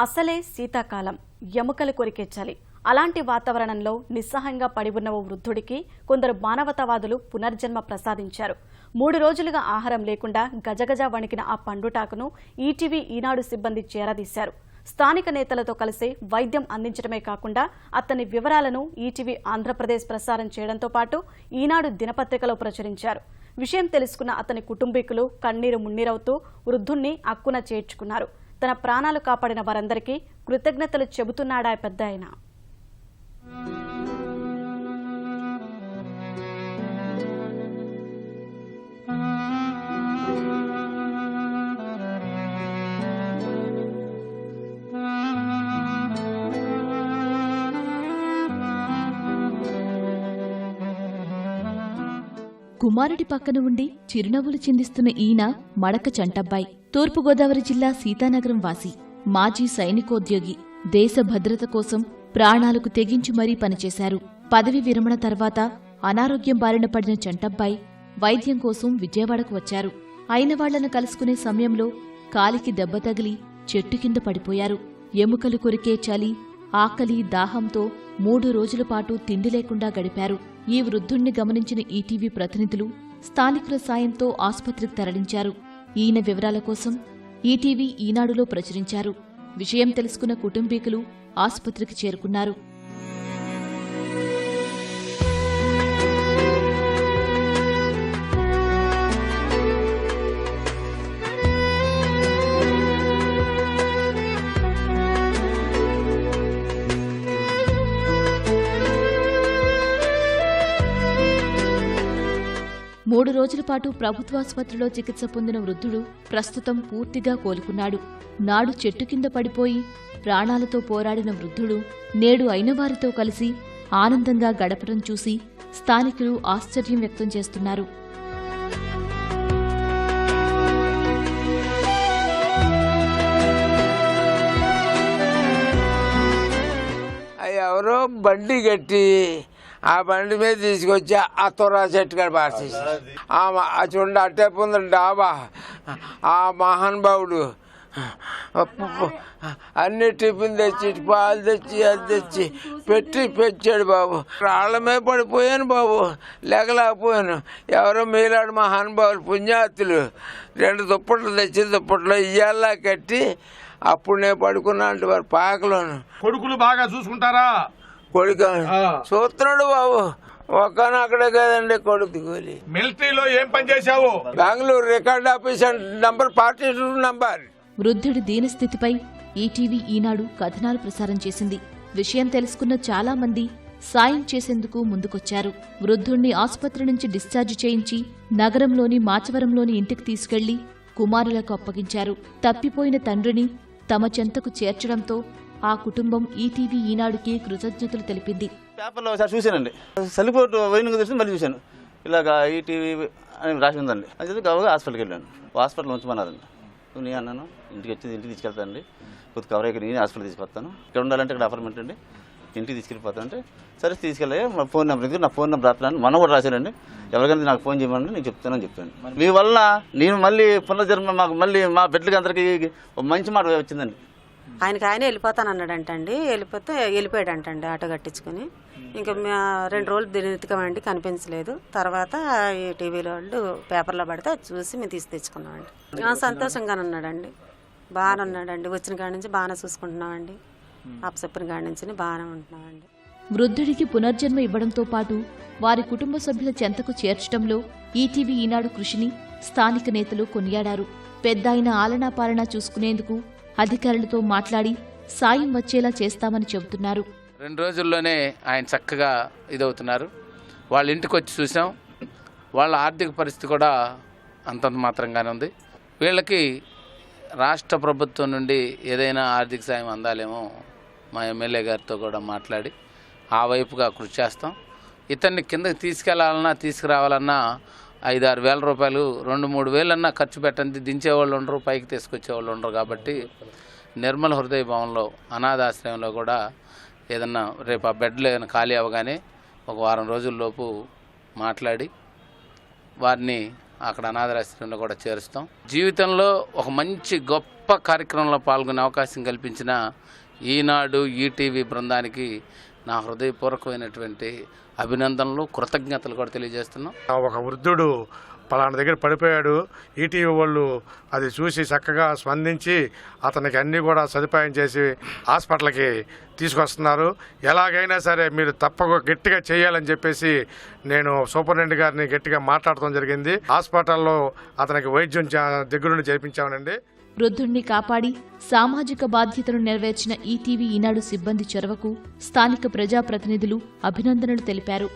అసలే శీతాకాలం, ఎముకలు కొరికే చలి. అలాంటి వాతావరణంలో నిస్సహాయంగా పడి ఉన్న ఓ వృద్ధుడికి కొందరు మానవతావాదులు పునర్జన్మ ప్రసాదించారు. 3 రోజులుగా ఆహారం లేకుండా గజగజ వణికిన ఆ పండుటాకును ఈటీవీ ఈనాడు సిబ్బంది చేరదీశారు. స్థానిక నేతలతో కలిసి వైద్యం అందించడమే కాకుండా అతని వివరాలను ఈటీవీ ఆంధ్రప్రదేశ్ ప్రసారం చేయడంతో పాటు ఈనాడు దినపత్రికలో ప్రచురించారు. విషయం తెలుసుకున్న అతని కుటుంబీకులు కన్నీరు మున్నీరవుతూ వృద్ధుణ్ణి అక్కున చేర్చుకున్నారు. తన ప్రాణాలు కాపాడిన వారందరికీ కృతజ్ఞతలు చెబుతున్నాడా పెద్దాయన. కుమారుడి పక్కన ఉండి చిరునవ్వులు చిందిస్తున్న ఈయన మడక చంటబ్బాయి. తూర్పుగోదావరి జిల్లా సీతానగరం వాసి, మాజీ సైనికోద్యోగి. దేశ భద్రత కోసం ప్రాణాలకు తెగించి మరీ పనిచేశారు. పదవి విరమణ తర్వాత అనారోగ్యం బారిన పడిన చంటబ్బాయి వైద్యం కోసం విజయవాడకు వచ్చారు. అయిన వాళ్లను కలుసుకునే సమయంలో కాలికి దెబ్బ తగిలి చెట్టు కింద పడిపోయారు. ఎముకలు కొరికే చలి, ఆకలి, దాహంతో 3 రోజుల పాటు తిండి లేకుండా గడిపారు. ఈ వృద్ధుణ్ణి గమనించిన ఈటీవీ ప్రతినిధులు స్థానికుల సాయంతో ఆసుపత్రికి తరలించారు. ఈయన వివరాల కోసం ఈటీవీ ఈనాడులో ప్రచురించారు. విషయం తెలుసుకున్న కుటుంబీకులు ఆసుపత్రికి చేరుకున్నారు. మూడు రోజుల పాటు ప్రభుత్వాసుపత్రిలో చికిత్స పొందిన వృద్ధుడు ప్రస్తుతం పూర్తిగా కోలుకున్నాడు. నాడు చెట్టు కింద పడిపోయి ప్రాణాలతో పోరాడిన వృద్ధుడు నేడు అయినవారితో కలిసి ఆనందంగా గడపడం చూసి స్థానికులు ఆశ్చర్యం వ్యక్తం చేస్తున్నారు. ఎవరో బండి కట్టి ఆ బండి మీద తీసుకొచ్చి ఆ తొర్రా చెట్టు కాడ పార్చేసి చూడండి అట్టే పొంది డాబా ఆ మహానుభావుడు అన్ని టిఫిన్ తెచ్చి పాలు తెచ్చి అది తెచ్చి పెట్టాడు బాబు. రాళ్ల మీద పడిపోయాను బాబు, లేకలేకపోయాను. ఎవరో మీలాడు మహానుభావులు పుణ్యాతులు 2 దుప్పట్లు తెచ్చి దుప్పట్లో ఇయ్యాలా కట్టి అప్పుడు నేను పడుకున్నా అంటే వారు పాకలోను. కొడుకులు బాగా చూసుకుంటారా? కొడుకు చూస్తున్నాడు బాబు, ఒక్కన అక్కడే కదండి కొడుకు. మిలిటరీలో ఏం పని చేశావు? బెంగళూరు రికార్డ్ ఆఫీస్ నంబర్ 42 నంబర్. వృద్ధుడి దీనస్థితిపై ఈటీవీ ఈనాడు కథనాలు ప్రసారం చేసింది. విషయం తెలుసుకున్న చాలా మంది సాయం చేసేందుకు ముందుకొచ్చారు. వృద్ధుణ్ణి ఆసుపత్రి నుంచి డిశ్చార్జ్ చేయించి నగరంలోని మాచవరంలోని ఇంటికి తీసుకెళ్లి కుమారులకు అప్పగించారు. తప్పిపోయిన తండ్రిని తమ చెంతకు చేర్చడంతో ఆ కుటుంబం ఈటీవీ ఈనాడుకి కృతజ్ఞతలు తెలిపింది. పేపర్లో ఒకసారి చూశానండి, సలిపోటు వైను తెలిసి మళ్ళీ చూశాను. ఇలాగ ఈటీవీ అని రాసి ఉందండి. అది చదివి కావుగా హాస్పిటల్కి వెళ్ళాను. హాస్పిటల్ ఉంచమన్నారండి. నేను అన్నాను ఇంటికి తీసుకెళ్తానండి, కొద్ది కవర్ అయ్యి నేను హాస్పిటల్ తీసుకొస్తాను, ఇక్కడ ఉండాలంటే ఇక్కడ అపార్ట్మెంట్ అండి, ఇంటికి తీసుకెళ్ళిపోతానంటే సరే తీసుకెళ్ళి మా ఫోన్ నెంబర్ నా ఫోన్ నెంబర్ రాస్తాను, మొన్న కూడా రాశానండి. ఎవరికైనా నాకు ఫోన్ చేయమని నేను చెప్తానని చెప్పాను. మీ వల్ల నేను మళ్ళీ పునర్జన్మ మాకు మళ్ళీ మా బిడ్డలకి అందరికీ మంచి మాట వచ్చిందండి. ఆయనే వెళ్ళిపోతానన్నాడంటండి. వెళ్ళిపోయాడంటండి ఆటో కట్టించుకుని. ఇంకా 2 రోజులు దినెత్తుకమండి, కనిపించలేదు. తర్వాత ఈ టీవీలో వాళ్ళు పేపర్లో పడితే అది చూసి మేము తెచ్చుకున్నామండి. సంతోషంగానే ఉన్నాడండి, బాగానే ఉన్నాడండి. వచ్చిన కాడి నుంచి బాగానే చూసుకుంటున్నామండి, అప్పచెప్పిన కాడి నుంచి బాగానే ఉంటున్నామండి. వృద్ధుడికి పునర్జన్మ ఇవ్వడంతో పాటు వారి కుటుంబ సభ్యుల చెంతకు చేర్చడంలో ఈటీవీ ఈనాడు కృషిని స్థానిక నేతలు కొనియాడారు. పెద్దాయన ఆలనా పాలనా చూసుకునేందుకు అధికారులతో మాట్లాడి సాయం వచ్చేలా చేస్తామని చెబుతున్నారు. 2 రోజుల్లోనే ఆయన చక్కగా ఇదవుతున్నారు. వాళ్ళ ఇంటికి వచ్చి చూసాం. వాళ్ళ ఆర్థిక పరిస్థితి కూడా అంతంత మాత్రంగానే ఉంది. వీళ్ళకి రాష్ట్ర ప్రభుత్వం నుండి ఏదైనా ఆర్థిక సాయం అందాలేమో మా ఎమ్మెల్యే గారితో కూడా మాట్లాడి ఆ వైపుగా కృషి చేస్తాం. ఇతన్ని కిందకి తీసుకురావాలన్నా 5-6 వేల రూపాయలు, 2-3 వేలన్నా ఖర్చు పెట్టండి. దించేవాళ్ళు ఉండరు, పైకి తీసుకొచ్చేవాళ్ళు ఉండరు. కాబట్టి నిర్మల హృదయ భవన్లో అనాథాశ్రయంలో కూడా ఏదన్నా రేపు ఆ బెడ్లు ఏదైనా ఖాళీ అవ్వగానే ఒక వారం రోజుల్లోపు మాట్లాడి వారిని అక్కడ అనాథాశ్రయంలో కూడా చేరుస్తాం. జీవితంలో ఒక మంచి గొప్ప గొప్ప కార్యక్రమంలో పాల్గొనే అవకాశం కల్పించిన ఈనాడు ఈటీవీ బృందానికి నా హృదయపూర్వకమైనటువంటి అభినందనలు, కృతజ్ఞతలు కూడా తెలియజేస్తున్నాం. ఒక వృద్ధుడు పలానా దగ్గర పడిపోయాడు, ఈటీవీ వాళ్ళు అది చూసి చక్కగా స్పందించి అతనికి అన్నీ కూడా సదుపాయం చేసి హాస్పిటల్కి తీసుకొస్తున్నారు. ఎలాగైనా సరే మీరు తప్పక గట్టిగా చేయాలని చెప్పేసి నేను సూపరింటెండెంట్ గారిని గట్టిగా మాట్లాడటం జరిగింది. హాస్పిటల్లో అతనికి వైద్యం దగ్గరుండి చేయించామనండి. వృద్ధుణ్ణి కాపాడి సామాజిక బాధ్యతను నెరవేర్చిన ఈటీవీ ఈనాడు సిబ్బంది చొరవకు స్థానిక ప్రజాప్రతినిధులు అభినందనలు తెలిపారు.